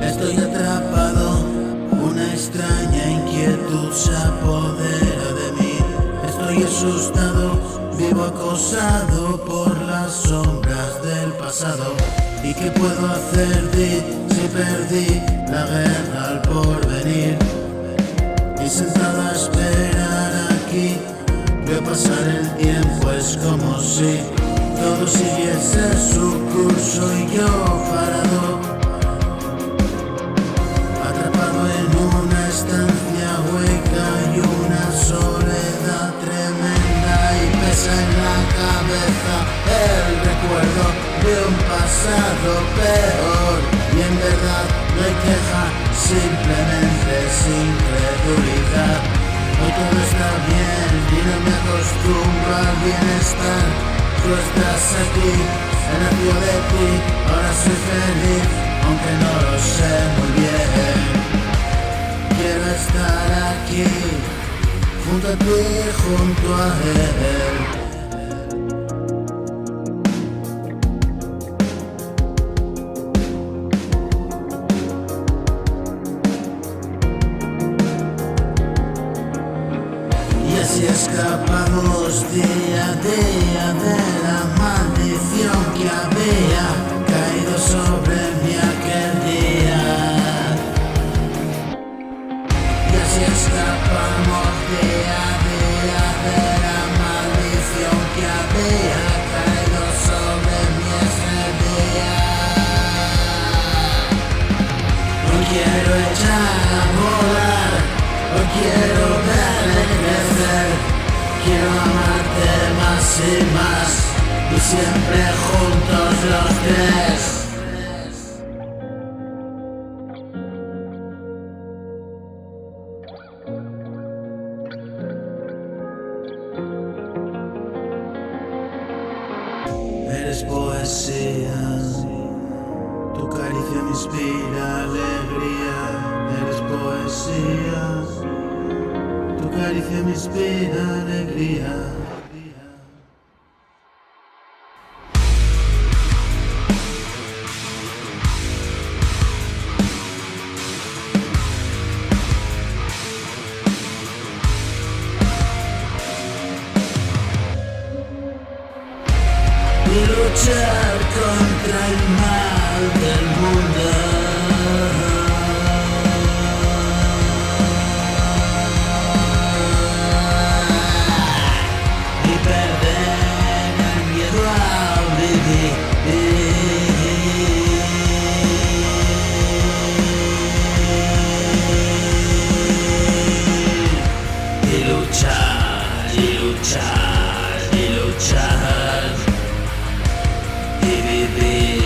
Estoy atrapado, una extraña inquietud se apodera de mí. Estoy asustado, vivo acosado por las sombras del pasado. ¿Y qué puedo hacer, si perdí la guerra al porvenir? Y sentado a esperar aquí, veo pasar el tiempo, es como si todo siguiese su curso y yo parado, atrapado en una estancia hueca y una soledad tremenda, y pesa en la cabeza el recuerdo de un pasado peor. Y en verdad no hay queja, simplemente es incredulidad. Hoy todo está bien y no me acostumbro al bienestar. Tú estás aquí, he nacido de ti, ahora soy feliz, aunque no lo sé muy bien. Quiero estar aquí, junto a ti, junto a él. Y así escapamos día a día de la maldición que había caído sobre mí aquel día. Y así escapamos día a día de la maldición que había caído sobre mí ese día. Hoy quiero echar a volar, hoy quiero verte crecer, quiero amarte más y más, y siempre juntos los tres. Eres poesía, tu caricia me inspira alegría. Eres poesía, tu caricia me inspira alegría. Y luchar contra el mal del mundo. Y perder el miedo a vivir. Y luchar, y luchar, y luchar. Y vivir.